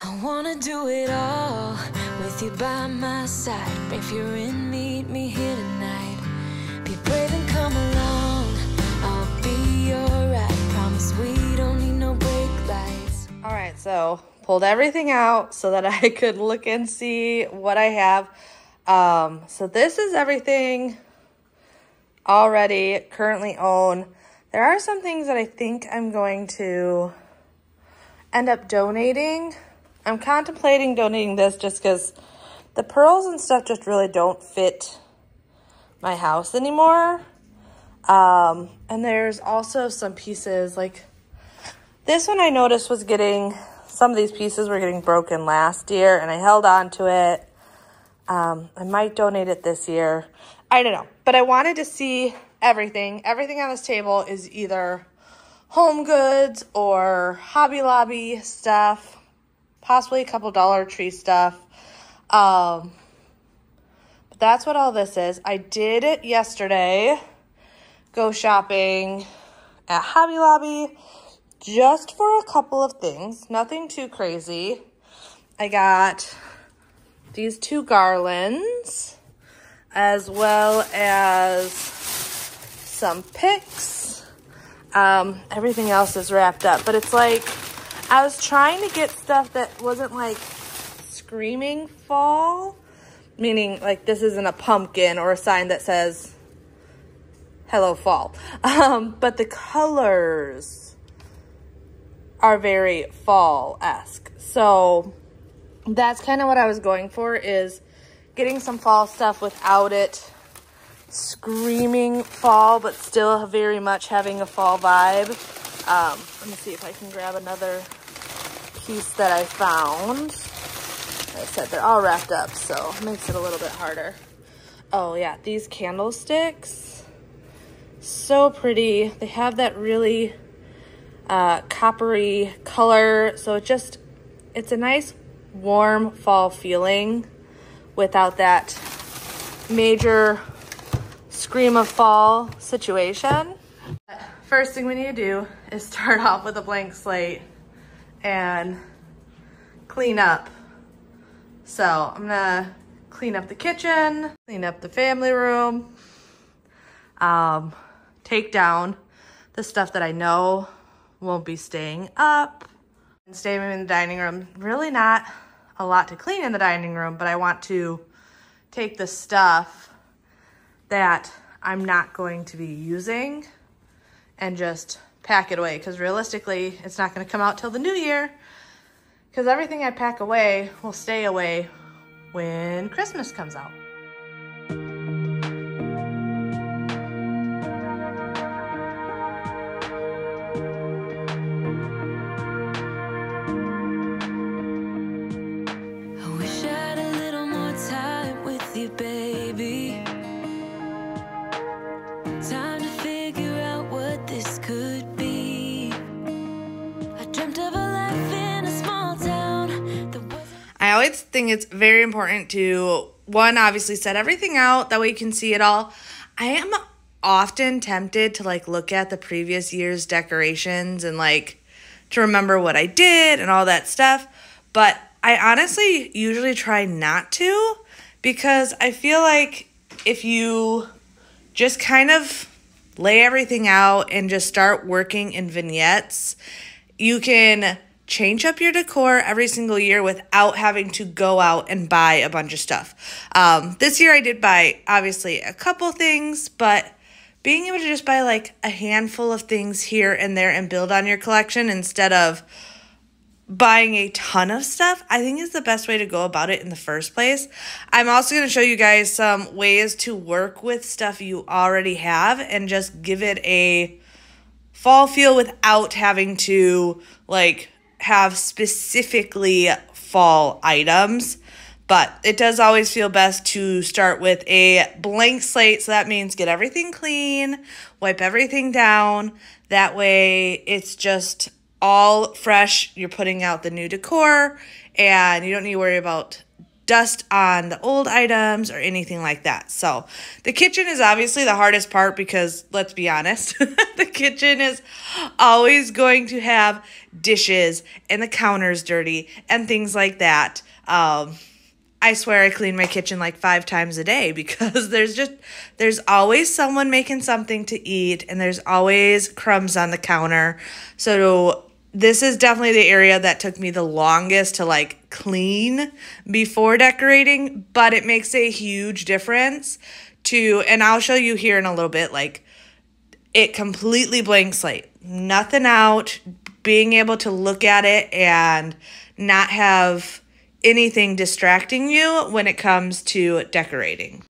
I wanna do it all with you by my side. If you're in, meet me here tonight. Be brave and come along, I'll be alright. Promise we don't need no brake lights. All right, so pulled everything out so that I could look and see what I have. So this is everything already currently own. There are some things that I think I'm going to end up donating. I'm contemplating donating this just because the pearls and stuff just really don't fit my house anymore. And there's also some pieces, like this one I noticed was getting, some of these pieces were getting broken last year and I held on to it. I might donate it this year. I don't know, but I wanted to see everything. Everything on this table is either Home Goods or Hobby Lobby stuff, possibly a couple Dollar Tree stuff. But that's what all this is. I did it yesterday, go shopping at Hobby Lobby just for a couple of things, nothing too crazy. I got these 2 garlands as well as some picks. Everything else is wrapped up, but it's like I was trying to get stuff that wasn't like screaming fall, meaning like this isn't a pumpkin or a sign that says hello fall. But the colors are very fall-esque. So that's kind of what I was going for, is getting some fall stuff without it screaming fall, but still very much having a fall vibe. Let me see if I can grab another piece that I found. Like I said, they're all wrapped up, so it makes it a little bit harder. Oh yeah, these candlesticks, so pretty. They have that really coppery color, so it's a nice warm fall feeling without that major scream of fall situation. First thing we need to do is start off with a blank slate and clean up. So I'm gonna clean up the kitchen, clean up the family room, take down the stuff that I know won't be staying up, and staying in the dining room. Really not a lot to clean in the dining room, but I want to take the stuff that I'm not going to be using and just pack it away, because realistically it's not going to come out till the new year, because everything I pack away will stay away when Christmas comes out. I wish I had a little more time with you, baby. Time to figure out what this could be. I dreamt of a life in a small town that wasn't. I always think it's very important to, one, obviously set everything out, that way you can see it all. I am often tempted to like look at the previous year's decorations and like to remember what I did and all that stuff, but I honestly usually try not to, because I feel like if you just kind of lay everything out and just start working in vignettes, you can change up your decor every single year without having to go out and buy a bunch of stuff. This year I did buy, obviously, a couple things, but being able to just buy like a handful of things here and there and build on your collection instead of buying a ton of stuff, I think is the best way to go about it in the first place. I'm also going to show you guys some ways to work with stuff you already have and just give it a fall feel without having to like have specifically fall items. But it does always feel best to start with a blank slate. So that means get everything clean, wipe everything down. That way it's just all fresh. You're putting out the new decor and you don't need to worry about dust on the old items or anything like that. So the kitchen is obviously the hardest part because, let's be honest, the kitchen is always going to have dishes and the counters dirty and things like that. I swear I clean my kitchen like 5 times a day because there's always someone making something to eat and there's always crumbs on the counter. So this is definitely the area that took me the longest to like clean before decorating, but it makes a huge difference and I'll show you here in a little bit, like it completely blank slate, nothing out, being able to look at it and not have anything distracting you when it comes to decorating.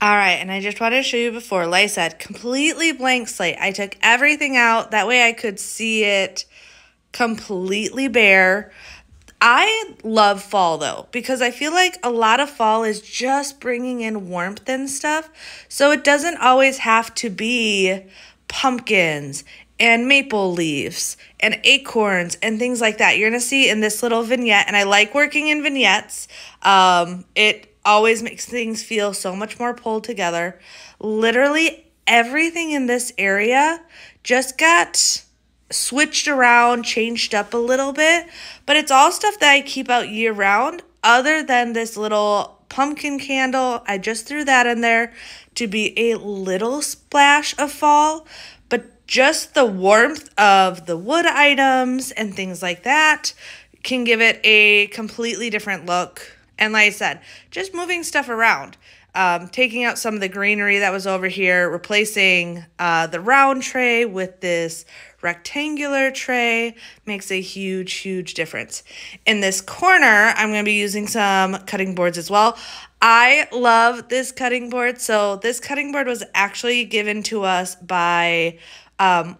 All right, and I just wanted to show you before, like I said, completely blank slate. I took everything out. That way I could see it completely bare. I love fall, though, because I feel like a lot of fall is just bringing in warmth and stuff. So it doesn't always have to be pumpkins and maple leaves and acorns and things like that. You're going to see in this little vignette, and I like working in vignettes. It always makes things feel so much more pulled together. Literally everything in this area just got switched around, changed up a little bit, but it's all stuff that I keep out year round other than this little pumpkin candle. I just threw that in there to be a little splash of fall, but just the warmth of the wood items and things like that can give it a completely different look. And like I said, just moving stuff around, taking out some of the greenery that was over here, replacing the round tray with this rectangular tray makes a huge, huge difference. In this corner, I'm going to be using some cutting boards as well. I love this cutting board. So this cutting board was actually given to us by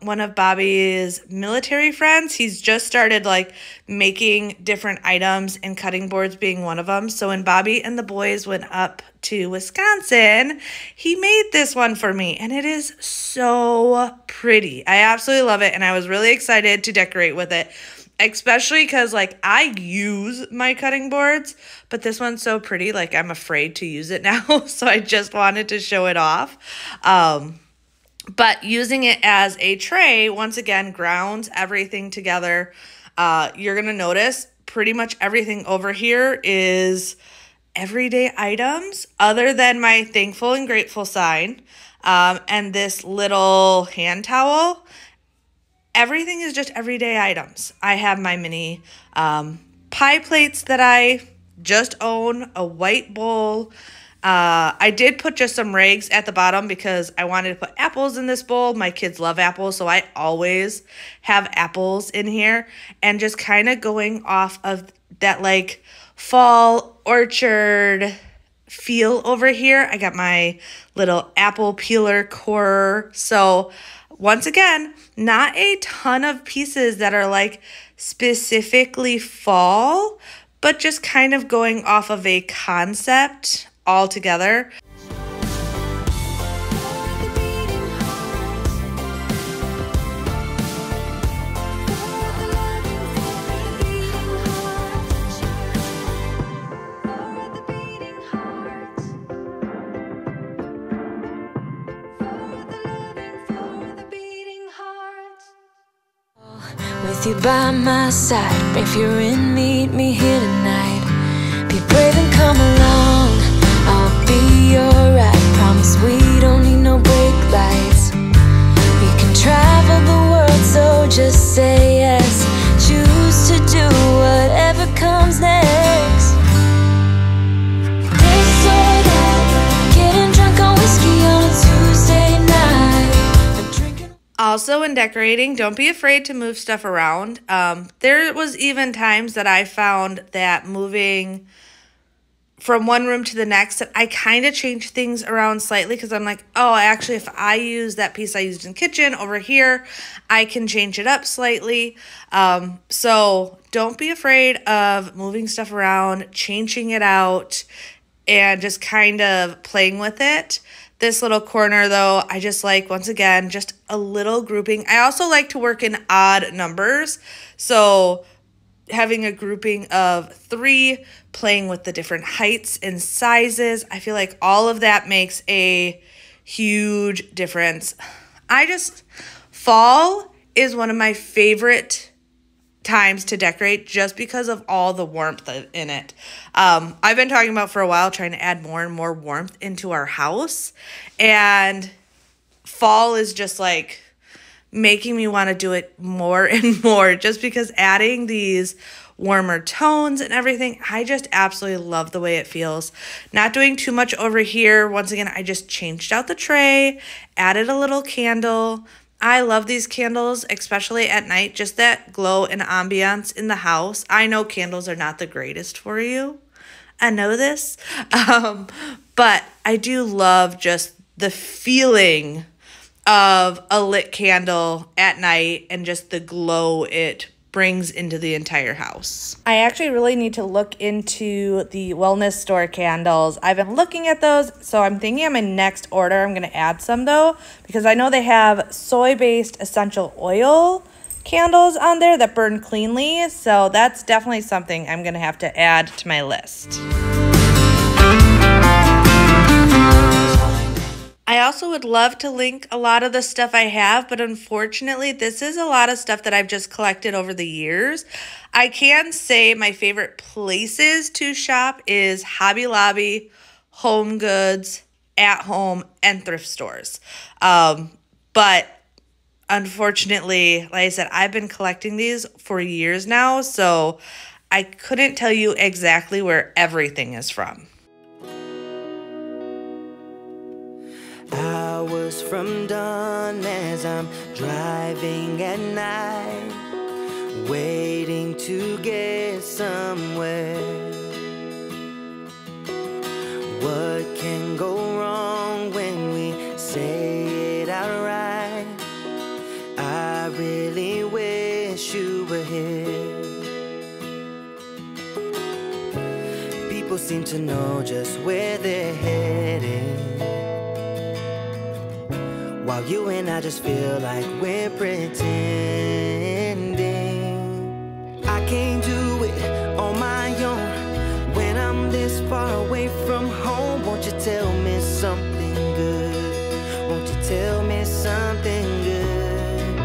one of Bobby's military friends. He's just started like making different items and cutting boards being one of them. So when Bobby and the boys went up to Wisconsin, he made this one for me and it is so pretty. I absolutely love it and I was really excited to decorate with it, especially because like I use my cutting boards, but this one's so pretty, like I'm afraid to use it now. So I just wanted to show it off. But using it as a tray, once again, grounds everything together. You're going to notice pretty much everything over here is everyday items other than my thankful and grateful sign and this little hand towel. Everything is just everyday items. I have my mini pie plates that I just own, a white bowl. I did put just some rags at the bottom because I wanted to put apples in this bowl. My kids love apples, so I always have apples in here. And just kind of going off of that like fall orchard feel over here, I got my little apple peeler core. So once again, not a ton of pieces that are like specifically fall, but just kind of going off of a concept all together. With you by my side, if you're in, meet me here tonight. Be brave and come along, I'll be alright. Promise we don't need no brake lights. Also, in decorating, don't be afraid to move stuff around. There was even times that I found that moving from one room to the next, that I kind of changed things around slightly because I'm like, oh, actually, if I use that piece I used in the kitchen over here, I can change it up slightly. So don't be afraid of moving stuff around, changing it out, and just kind of playing with it. This little corner, though, I just like, once again, just a little grouping. I also like to work in odd numbers. So having a grouping of 3, playing with the different heights and sizes. I feel like all of that makes a huge difference. Fall is one of my favorite times to decorate just because of all the warmth in it. I've been talking about for a while trying to add more and more warmth into our house, and fall is just like making me want to do it more and more just because adding these warmer tones and everything, I just absolutely love the way it feels. Not doing too much over here. Once again, I just changed out the tray, added a little candle. I love these candles, especially at night, just that glow and ambiance in the house. I know candles are not the greatest for you. I know this. But I do love just the feeling of a lit candle at night and just the glow it brings into the entire house. I actually really need to look into the wellness store candles. I've been looking at those, so I'm thinking on my next order I'm going to add some though, because I know they have soy-based essential oil candles on there that burn cleanly, so that's definitely something I'm going to have to add to my list. I also would love to link a lot of the stuff I have, but unfortunately, this is a lot of stuff that I've just collected over the years. I can say my favorite places to shop is Hobby Lobby, Home Goods, At Home, and thrift stores. But unfortunately, like I said, I've been collecting these for years now, so I couldn't tell you exactly where everything is from. Hours from dawn as I'm driving at night, waiting to get somewhere. What can go wrong when we say it outright? I really wish you were here. People seem to know just where they're heading, while you and I just feel like we're pretending. I can't do it on my own when I'm this far away from home. Won't you tell me something good? Won't you tell me something good?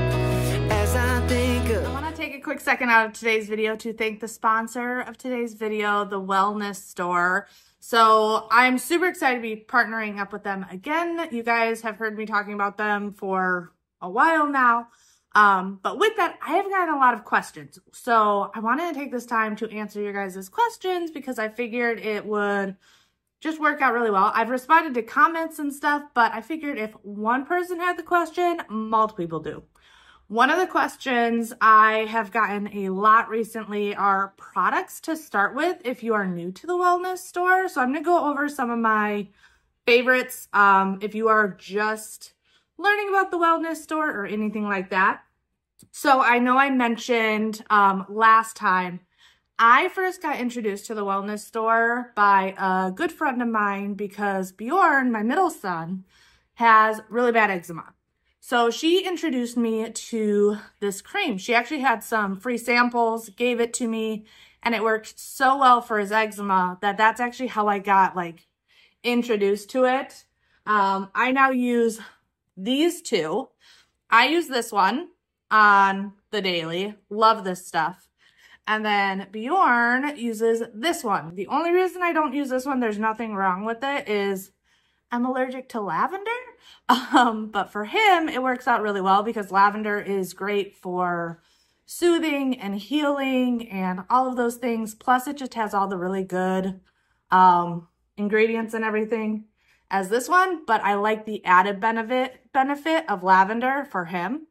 As I think of... I want to take a quick second out of today's video to thank the sponsor of today's video, the Wellness Store. So I'm super excited to be partnering up with them again. You guys have heard me talking about them for a while now. But with that, I have gotten a lot of questions. So I wanted to take this time to answer your guys' questions because I figured it would just work out really well. I've responded to comments and stuff, but I figured if one person had the question, multiple people do. One of the questions I have gotten a lot recently are products to start with if you are new to the Wellness Store. So I'm going to go over some of my favorites if you are just learning about the Wellness Store or anything like that. So I know I mentioned last time, I first got introduced to the Wellness Store by a good friend of mine because Bjorn, my middle son, has really bad eczema. So she introduced me to this cream. She actually had some free samples, gave it to me, and it worked so well for his eczema that that's actually how I got like introduced to it. I now use these two. I use this one on the daily. Love this stuff. And then Bjorn uses this one. The only reason I don't use this one, there's nothing wrong with it, is I'm allergic to lavender. But for him, it works out really well because lavender is great for soothing and healing and all of those things. Plus, it just has all the really good ingredients and everything as this one. But I like the added benefit of lavender for him.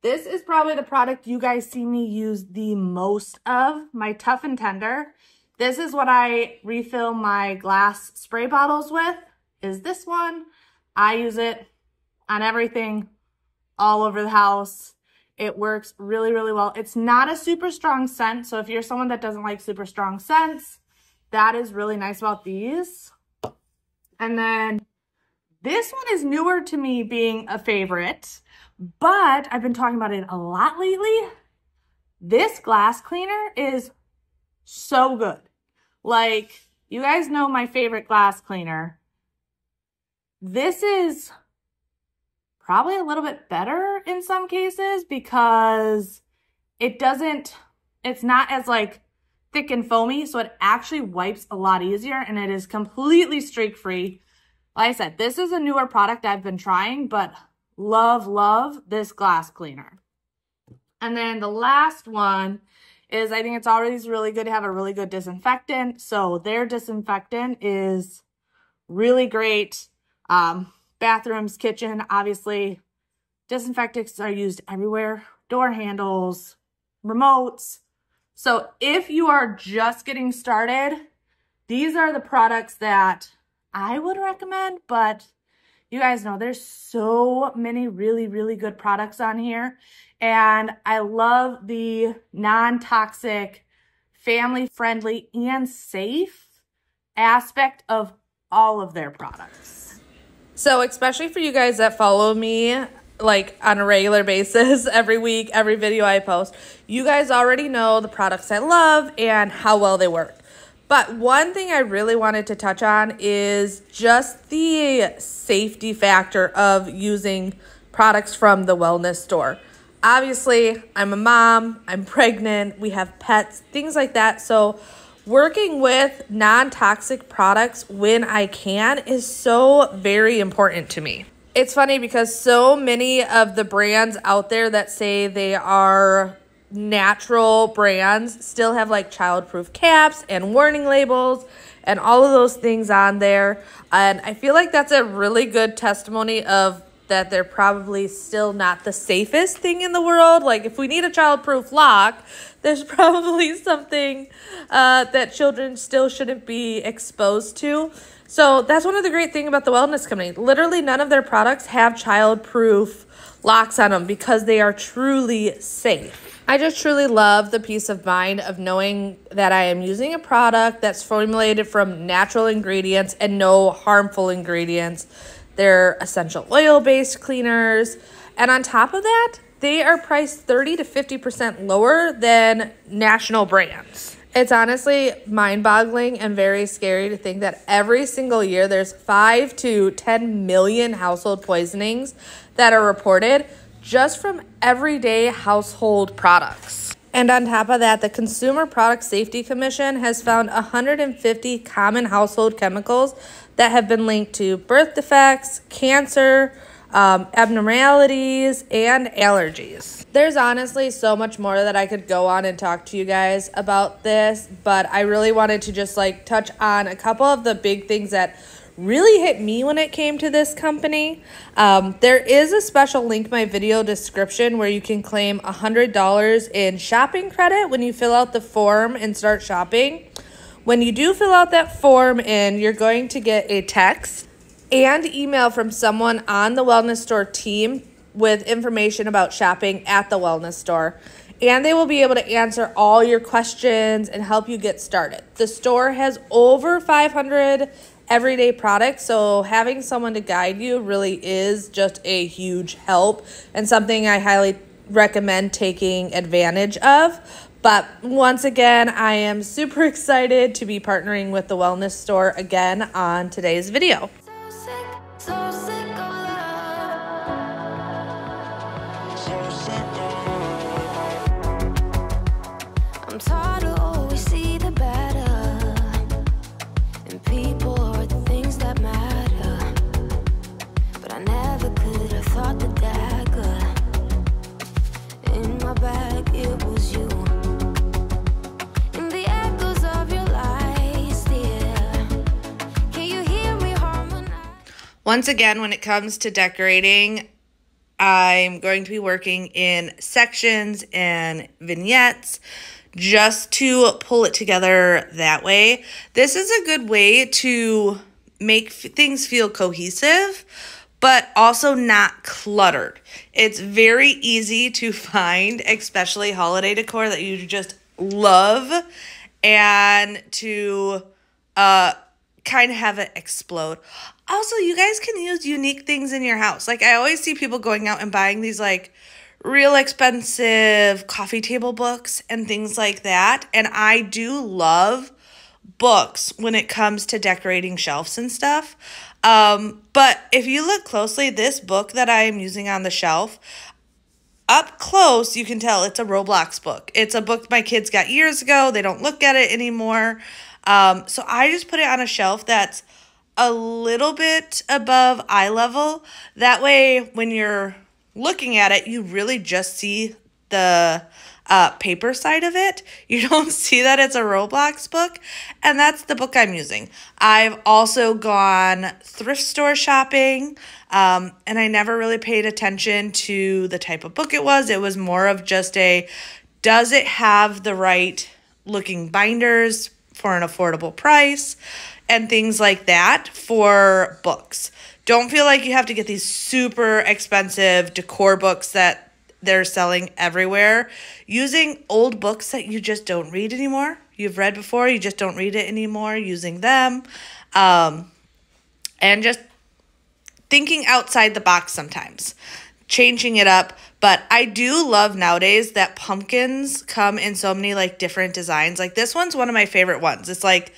This is probably the product you guys see me use the most of, my Tough and Tender. This is what I refill my glass spray bottles with, is this one. I use it on everything all over the house. It works really, really well. It's not a super strong scent, so if you're someone that doesn't like super strong scents, that is really nice about these. And then this one is newer to me being a favorite, but I've been talking about it a lot lately. This glass cleaner is so good. Like, you guys know my favorite glass cleaner. This is probably a little bit better in some cases because it's not as like thick and foamy, so it actually wipes a lot easier and it is completely streak-free. Like I said, this is a newer product I've been trying, but love this glass cleaner. And then the last one is, I think it's always really good to have a really good disinfectant. So their disinfectant is really great. Bathrooms, kitchen, obviously. Disinfectants are used everywhere. Door handles, remotes. So if you are just getting started, these are the products that I would recommend, but you guys know there's so many really, really good products on here. And I love the non-toxic, family-friendly, and safe aspect of all of their products. So especially for you guys that follow me like on a regular basis, every week, every video I post, you guys already know the products I love and how well they work. But one thing I really wanted to touch on is just the safety factor of using products from the wellness store. Obviously, I'm a mom, I'm pregnant, we have pets, things like that. So working with non-toxic products when I can is so very important to me. It's funny because so many of the brands out there that say they are natural brands still have like child-proof caps and warning labels and all of those things on there. And I feel like that's a really good testimony of that they're probably still not the safest thing in the world. Like if we need a child-proof lock, there's probably something that children still shouldn't be exposed to. So that's one of the great things about the wellness company. Literally none of their products have child-proof locks on them because they are truly safe. I just truly love the peace of mind of knowing that I am using a product that's formulated from natural ingredients and no harmful ingredients. They're essential oil-based cleaners. And on top of that, they are priced 30 to 50% lower than national brands. It's honestly mind-boggling and very scary to think that every single year there's 5 to 10 million household poisonings that are reported just from everyday household products. And on top of that, the Consumer Product Safety Commission has found 150 common household chemicals that have been linked to birth defects, cancer, abnormalities, and allergies. There's honestly so much more that I could go on and talk to you guys about this, but I really wanted to just like touch on a couple of the big things that really hit me when it came to this company. There is a special link in my video description where you can claim $100 in shopping credit when you fill out the form and start shopping. When you do fill out that form you're going to get a text and email from someone on the wellness store team with information about shopping at the wellness store. And they will be able to answer all your questions and help you get started. The store has over 500 everyday products, so having someone to guide you really is just a huge help and something I highly recommend taking advantage of. But once again, I am super excited to be partnering with the wellness store again on today's video. So sick of love. So sick of I'm tired of always see the better in people or the things that matter. But I never could have thought that dagger in my bag, it was you. In the echoes of your lies, dear. Can you hear me harmonize? Once again, when it comes to decorating, I'm going to be working in sections and vignettes just to pull it together that way. This is a good way to make things feel cohesive, but also not cluttered. It's very easy to find, especially holiday decor that you just love, and to kind of have it explode. Also, you guys can use unique things in your house. Like, I always see people going out and buying these like real expensive coffee table books and things like that. And I do love books when it comes to decorating shelves and stuff. But if you look closely, this book that I am using on the shelf, up close, you can tell it's a Roblox book. It's a book my kids got years ago. They don't look at it anymore. So I just put it on a shelf that's a little bit above eye level. That way, when you're looking at it, you really just see the paper side of it. You don't see that it's a Roblox book, and that's the book I'm using. I've also gone thrift store shopping, and I never really paid attention to the type of book it was. It was more of just does it have the right looking binders for an affordable price and things like that for books. Don't feel like you have to get these super expensive decor books that they're selling everywhere. Using old books that you just don't read anymore. You've read before, you just don't read it anymore, using them. And just thinking outside the box sometimes. Changing it up. But I do love nowadays that pumpkins come in so many like different designs. Like this one's one of my favorite ones. It's like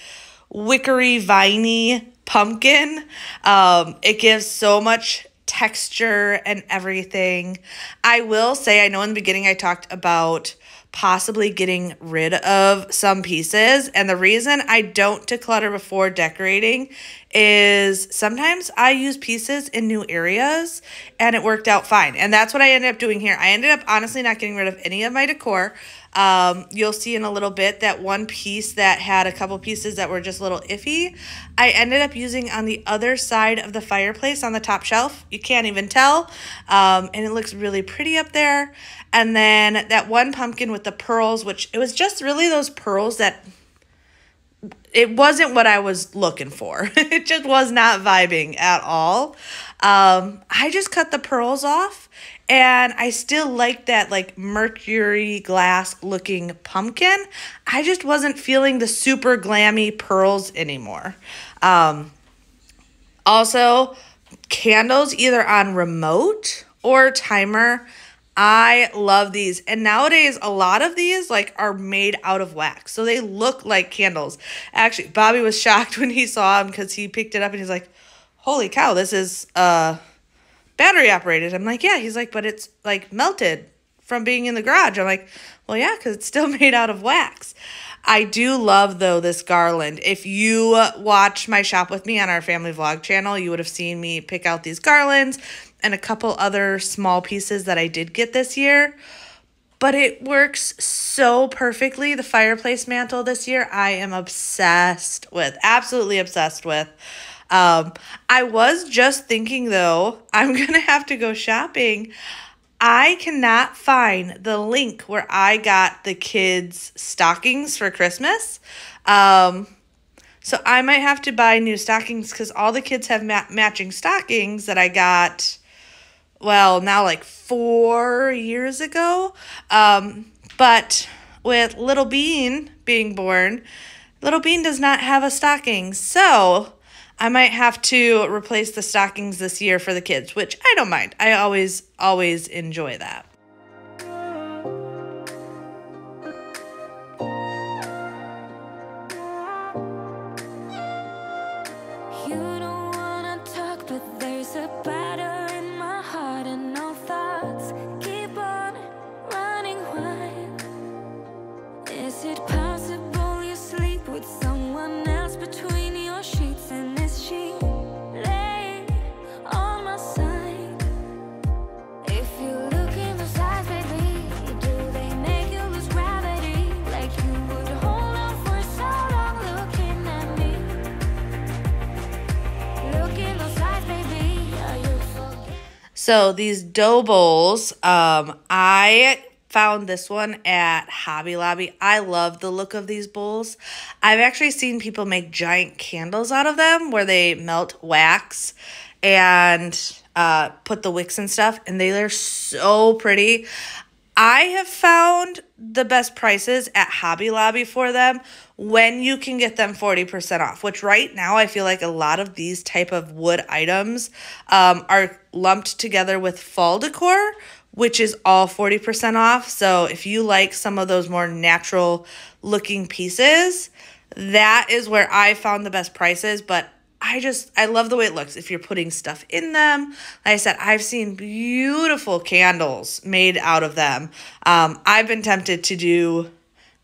wickery, viney pumpkin. It gives so much texture and everything. I will say, I know in the beginning I talked about possibly getting rid of some pieces, and the reason I don't declutter before decorating is sometimes I use pieces in new areas and it worked out fine, and that's what I ended up doing here. I ended up honestly not getting rid of any of my decor. You'll see in a little bit that one piece that had a couple pieces that were just a little iffy, I ended up using on the other side of the fireplace on the top shelf. You can't even tell, and it looks really pretty up there. And then that one pumpkin with the pearls, which it was just really those pearls that it wasn't what I was looking for. It just was not vibing at all. I just cut the pearls off, and I still like that like mercury glass looking pumpkin. I just wasn't feeling the super glammy pearls anymore. Also, candles either on remote or timer. I love these. And nowadays, a lot of these like are made out of wax. So they look like candles. Actually, Bobby was shocked when he saw them because he picked it up and he's like, holy cow, this is battery operated. I'm like, yeah. He's like, but it's like melted from being in the garage. I'm like, well, yeah, because it's still made out of wax. I do love, though, this garland. If you watch my shop with me on our family vlog channel, you would have seen me pick out these garlands and a couple other small pieces that I did get this year. But it works so perfectly. The fireplace mantle this year, I am obsessed with. Absolutely obsessed with. I was just thinking, though, I'm going to have to go shopping. I cannot find the link where I got the kids' stockings for Christmas. So I might have to buy new stockings because all the kids have matching stockings that I got, well, now like 4 years ago. But with Little Bean being born, Little Bean does not have a stocking. So I might have to replace the stockings this year for the kids, which I don't mind. I always enjoy that. You don't wanna talk, but there's a battle in my heart and no thoughts keep on running wild. Is it possible you sleep with someone else between your sheets, and is she lay on my side? If you look in the So these dough bowls, I found this one at Hobby Lobby. I love the look of these bowls. I've actually seen people make giant candles out of them where they melt wax and put the wicks and stuff, and they are so pretty. I have found the best prices at Hobby Lobby for them when you can get them 40% off, which right now I feel like a lot of these type of wood items are lumped together with fall decor, which is all 40% off. So if you like some of those more natural looking pieces, that is where I found the best prices. But I love the way it looks if you're putting stuff in them. Like I said, I've seen beautiful candles made out of them. I've been tempted to do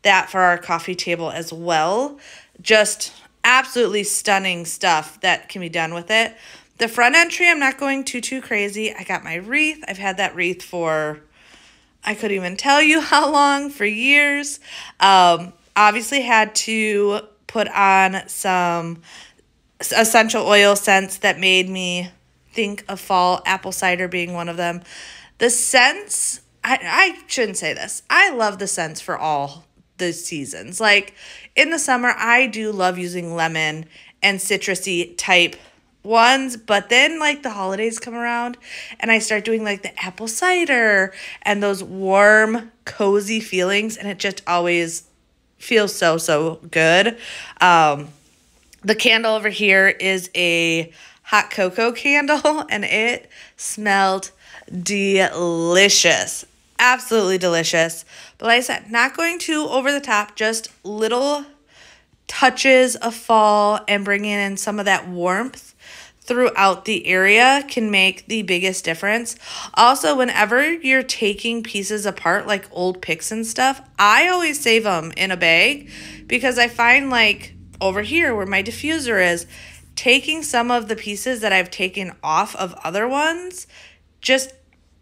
that for our coffee table as well. Just absolutely stunning stuff that can be done with it. The front entry, I'm not going too crazy. I got my wreath. I've had that wreath for, I couldn't even tell you how long, for years. Obviously had to put on some essential oil scents that made me think of fall, apple cider being one of them. The scents, I shouldn't say this. I love the scents for all the seasons. Like in the summer, I do love using lemon and citrusy type ones, but then like the holidays come around and I start doing like the apple cider and those warm, cozy feelings, and it just always feels so good. The candle over here is a hot cocoa candle, and it smelled delicious. Absolutely delicious. But like I said, not going too over the top, just little touches of fall and bringing in some of that warmth throughout the area can make the biggest difference. Also, whenever you're taking pieces apart, like old picks and stuff, I always save them in a bag because I find like over here where my diffuser is, taking some of the pieces that I've taken off of other ones, just,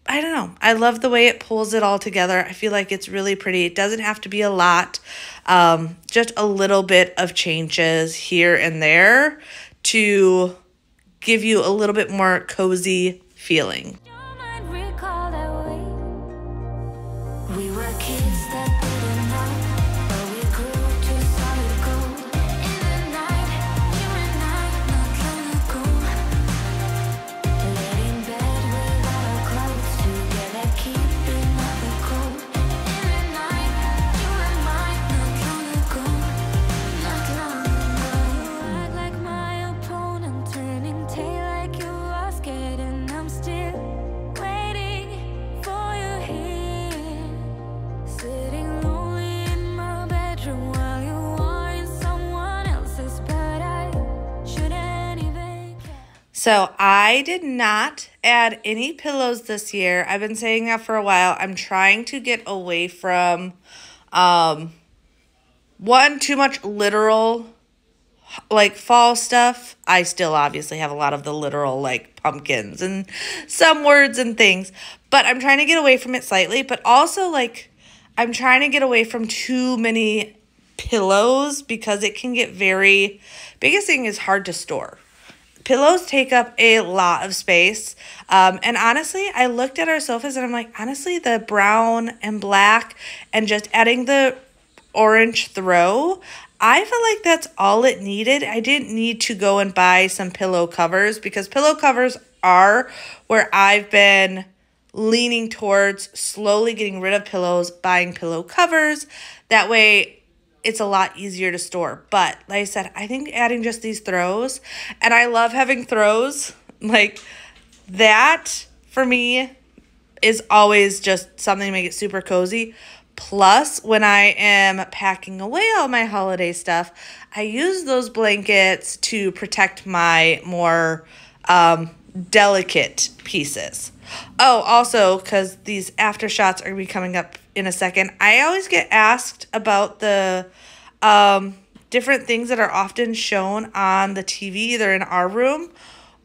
I don't know. I love the way it pulls it all together. I feel like it's really pretty. It doesn't have to be a lot. Just a little bit of changes here and there to give you a little bit more cozy feeling. We were kids that didn't know, but we grew to solid gold. In the night, you and I, not long ago, laid in bed without our clothes, together keeping out the cold. In the night, you and I, not long ago, not long ago. Act like my opponent, turning tail like you are scared, and I'm still waiting for you here. Sitting lonely in my bedroom while you are in someone else's, but I shouldn't even care. So I did not add any pillows this year. I've been saying that for a while. I'm trying to get away from, one, too much literal, like fall stuff. I still obviously have a lot of the literal like pumpkins and some words and things, but I'm trying to get away from it slightly. But also like I'm trying to get away from too many pillows because it can get biggest thing is hard to store. Pillows take up a lot of space. And honestly, I looked at our sofas and I'm like, honestly, the brown and black and just adding the orange throw, I feel like that's all it needed. I didn't need to go and buy some pillow covers because pillow covers are where I've been leaning towards slowly getting rid of pillows, buying pillow covers. That way it's a lot easier to store. But like I said, I think adding just these throws, and I love having throws, like that for me is always just something to make it super cozy. Plus, when I am packing away all my holiday stuff, I use those blankets to protect my more delicate pieces. Oh, also, because these after shots are going to be coming up in a second, I always get asked about the different things that are often shown on the TV, either in our room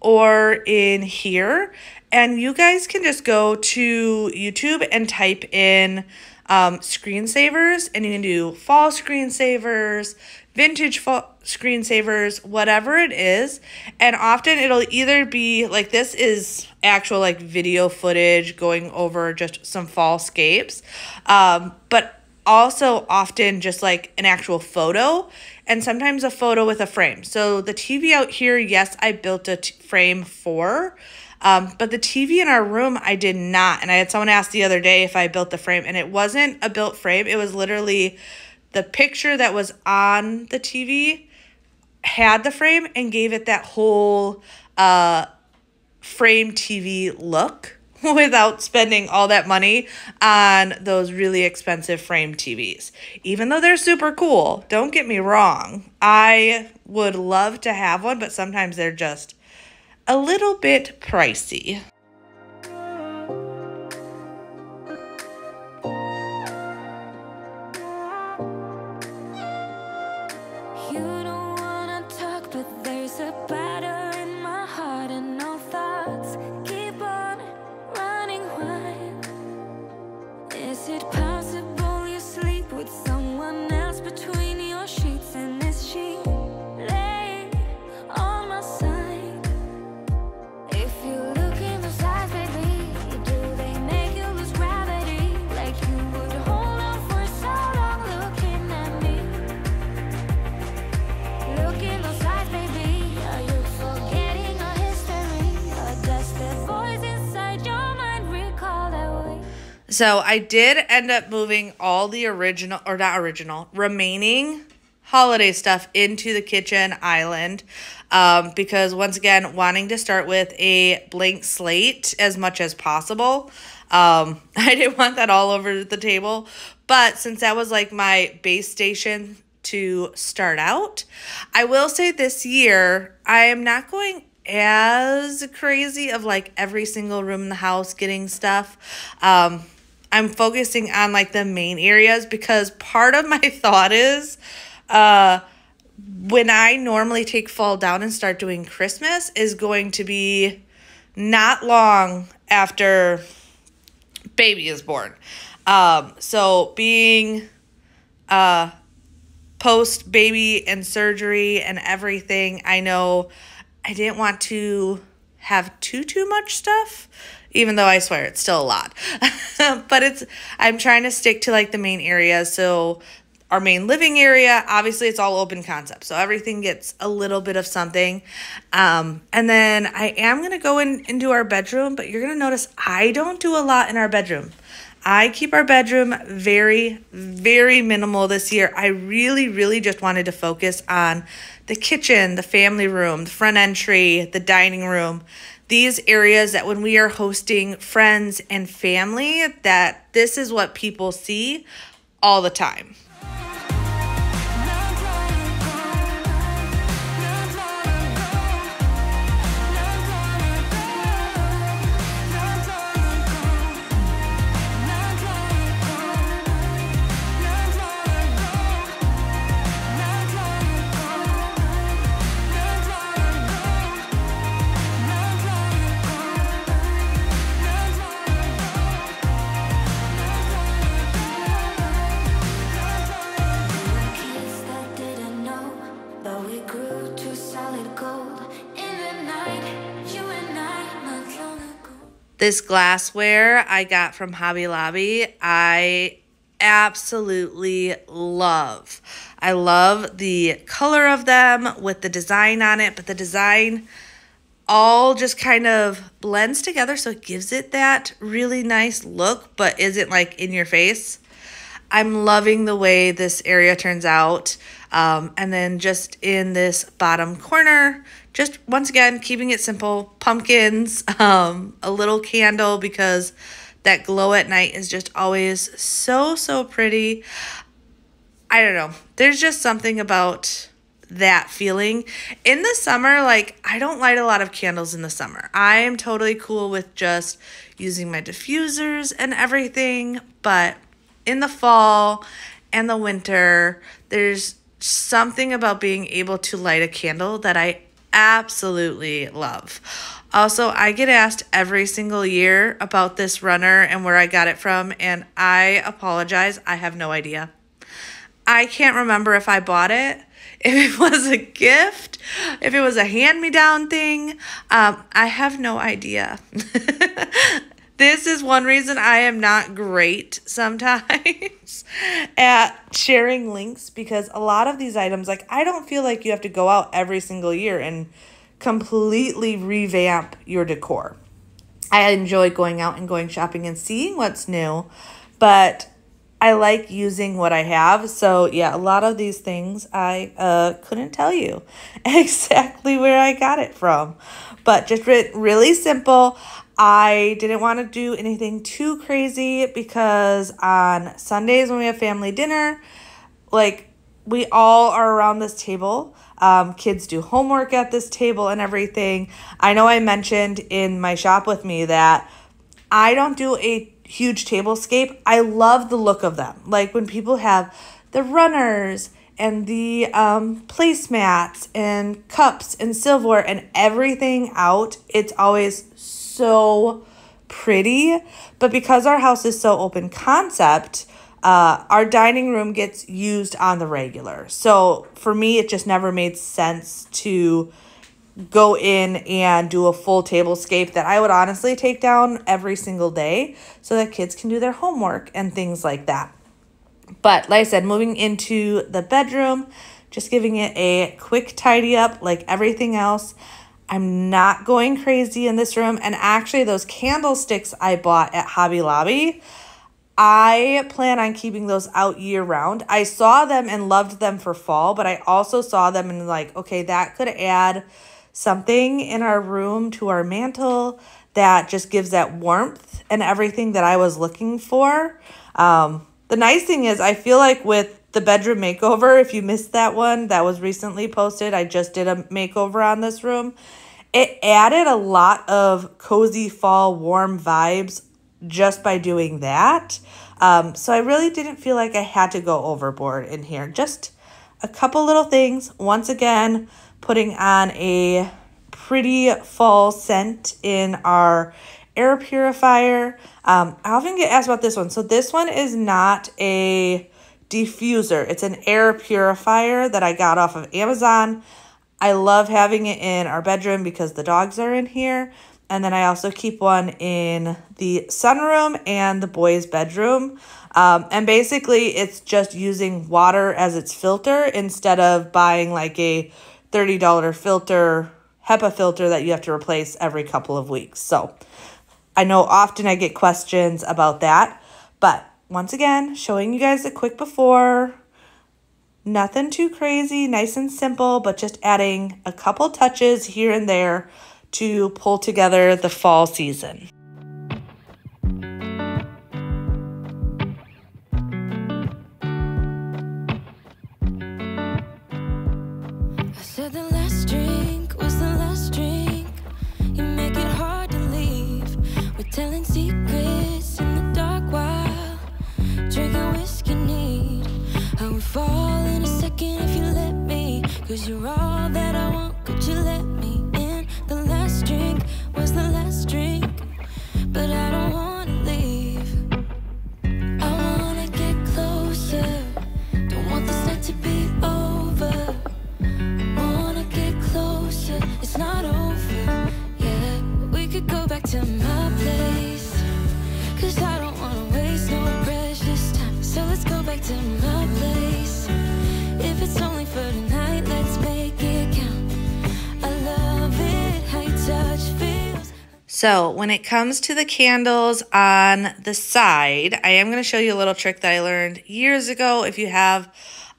or in here. And you guys can just go to YouTube and type in screensavers, and you can do fall screensavers, vintage screensavers, whatever it is. And often it'll either be like, this is actual like video footage going over just some fallscapes, but also often just like an actual photo, and sometimes a photo with a frame. So the TV out here, yes, I built a frame for, but the TV in our room, I did not. And I had someone ask the other day if I built the frame, and it wasn't a built frame. It was literally the picture that was on the TV had the frame and gave it that whole frame TV look without spending all that money on those really expensive frame TVs. Even though they're super cool, don't get me wrong. I would love to have one, but sometimes they're just a little bit pricey. So I did end up moving all the remaining holiday stuff into the kitchen island, because once again, wanting to start with a blank slate as much as possible. I didn't want that all over the table, but since that was like my base station to start out, I will say this year, I am not going as crazy of like every single room in the house getting stuff. I'm focusing on like the main areas, because part of my thought is when I normally take fall down and start doing Christmas is going to be not long after baby is born. So being post baby and surgery and everything, I know I didn't want to have too much stuff, even though I swear it's still a lot. But I'm trying to stick to like the main areas. So our main living area, obviously it's all open concept, so everything gets a little bit of something. And then I am going to go into our bedroom, but you're going to notice I don't do a lot in our bedroom. I keep our bedroom very, very minimal this year. I really just wanted to focus on the kitchen, the family room, the front entry, the dining room. These areas that when we are hosting friends and family, that this is what people see all the time. This glassware I got from Hobby Lobby, I absolutely love. I love the color of them with the design on it, but the design all just kind of blends together, so it gives it that really nice look, but isn't like in your face. I'm loving the way this area turns out. And then just in this bottom corner, just once again, keeping it simple, pumpkins, a little candle, because that glow at night is just always so pretty. I don't know. There's just something about that feeling. In the summer, like, I don't light a lot of candles in the summer. I am totally cool with just using my diffusers and everything, but in the fall and the winter, there's something about being able to light a candle that I absolutely love. Also, I get asked every single year about this runner and where I got it from, and I apologize. I have no idea. I can't remember if I bought it. if it was a gift, if it was a hand-me-down thing. I have no idea. This is one reason I am not great sometimes at sharing links, because a lot of these items, like, I don't feel like you have to go out every single year and completely revamp your decor. I enjoy going out and going shopping and seeing what's new, but I like using what I have. So yeah, a lot of these things I couldn't tell you exactly where I got it from, but just really simple. I didn't want to do anything too crazy because on Sundays when we have family dinner, like, we all are around this table. Kids do homework at this table and everything. I know I mentioned in my shop with me that I don't do a huge tablescape. I love the look of them. Like when people have the runners and the placemats and cups and silverware and everything out, it's always so pretty. But because our house is so open concept, our dining room gets used on the regular. So for me, it just never made sense to go in and do a full tablescape that I would honestly take down every single day so that kids can do their homework and things like that. But like I said, moving into the bedroom, just giving it a quick tidy up like everything else. I'm not going crazy in this room. And actually, those candlesticks I bought at Hobby Lobby, I plan on keeping those out year round. I saw them and loved them for fall, but I also saw them and like, okay, that could add something in our room to our mantle that just gives that warmth and everything that I was looking for. The nice thing is I feel like with the bedroom makeover, if you missed that one that was recently posted, I just did a makeover on this room. It added a lot of cozy fall warm vibes just by doing that. So I really didn't feel like I had to go overboard in here. Just a couple little things. Once again, putting on a pretty fall scent in our air purifier. I often get asked about this one. So this one is not a diffuser. It's an air purifier that I got off of Amazon. I love having it in our bedroom because the dogs are in here. And then I also keep one in the sunroom and the boys' bedroom. And basically, it's just using water as its filter instead of buying like a $30 filter, HEPA filter that you have to replace every couple of weeks. So I know often I get questions about that. But once again, showing you guys a quick before. Nothing too crazy, nice and simple, but just adding a couple touches here and there to pull together the fall season. I said the last drink was the last drink. You make it hard to leave. We're telling secrets in the dark while drinking whiskey neat. I would fall in a second if you let me, 'cause you're all that I want. Could you let me in? The last drink was the last drink, but I don't wanna leave. I wanna get closer, don't want this night to be over. Wanna get closer, it's not over yet. We could go back to my place, 'cause I don't wanna waste no precious time. So let's go back to my place. If it's only for tonight, let's make it count. I love it, how your touch feels. So when it comes to the candles on the side, I am going to show you a little trick that I learned years ago. If you have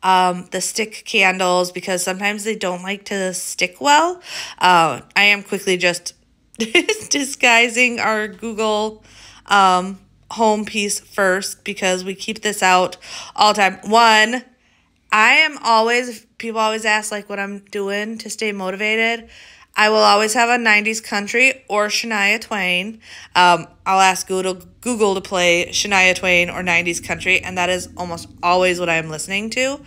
the stick candles, because sometimes they don't like to stick well. I am quickly just disguising our Google home piece first, because we keep this out all the time. One, people always ask like what I'm doing to stay motivated. I will always have a 90s country or Shania Twain. I'll ask Google to play Shania Twain or 90s country, and that is almost always what I'm listening to.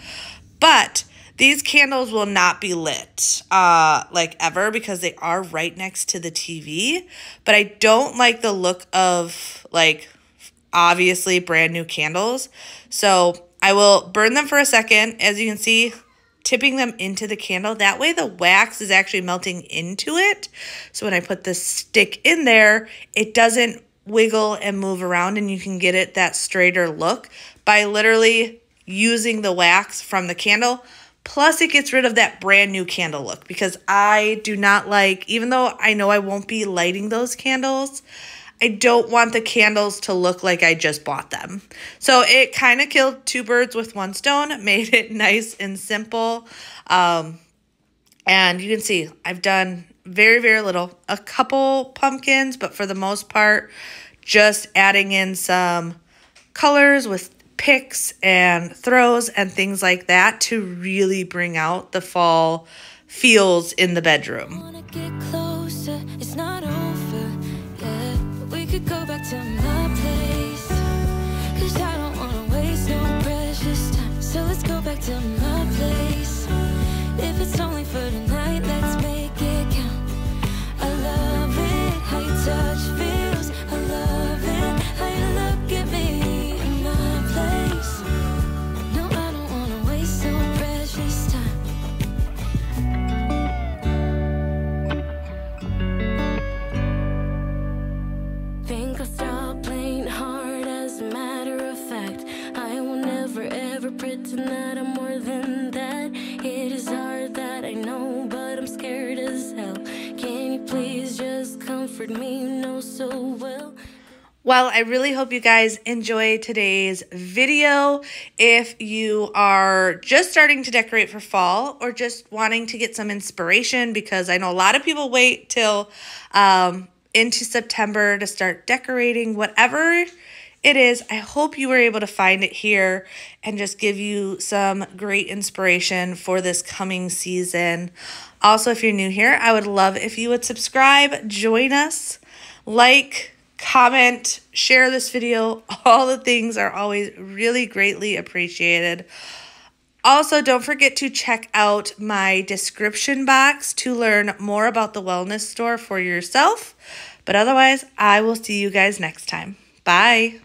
But these candles will not be lit like ever, because they are right next to the TV. But I don't like the look of like obviously brand new candles. So I will burn them for a second. As you can see, tipping them into the candle. That way the wax is actually melting into it. So when I put the stick in there, it doesn't wiggle and move around, and you can get it that straighter look by literally using the wax from the candle. Plus it gets rid of that brand new candle look, because I do not like, even though I know I won't be lighting those candles, I don't want the candles to look like I just bought them. So it kind of killed two birds with one stone, made it nice and simple. And you can see I've done very, very little. A couple pumpkins, but for the most part, just adding in some colors with picks and throws and things like that to really bring out the fall feels in the bedroom. Wanna get closer, it's not over yet, but we could go back to my place, 'cause I don't wanna waste no precious time. So let's go back to my place. If it's only for tonight, let's make it count. I love it how your touch feels. I love it how you look at me in my place. No, I don't wanna waste no precious time. Think I'll stop playing hard. As a matter of fact, I will never ever pretend that I'm more than that. It is hard, that I know, but I'm scared as hell. Can you please just comfort me? You know so well. Well, I really hope you guys enjoyed today's video. If you are just starting to decorate for fall, or just wanting to get some inspiration, because I know a lot of people wait till into September to start decorating, whatever it is, I hope you were able to find it here and just give you some great inspiration for this coming season. Also, if you're new here, I would love if you would subscribe, join us, like, comment, share this video. All the things are always really greatly appreciated. Also, don't forget to check out my description box to learn more about the wellness store for yourself. But otherwise, I will see you guys next time. Bye.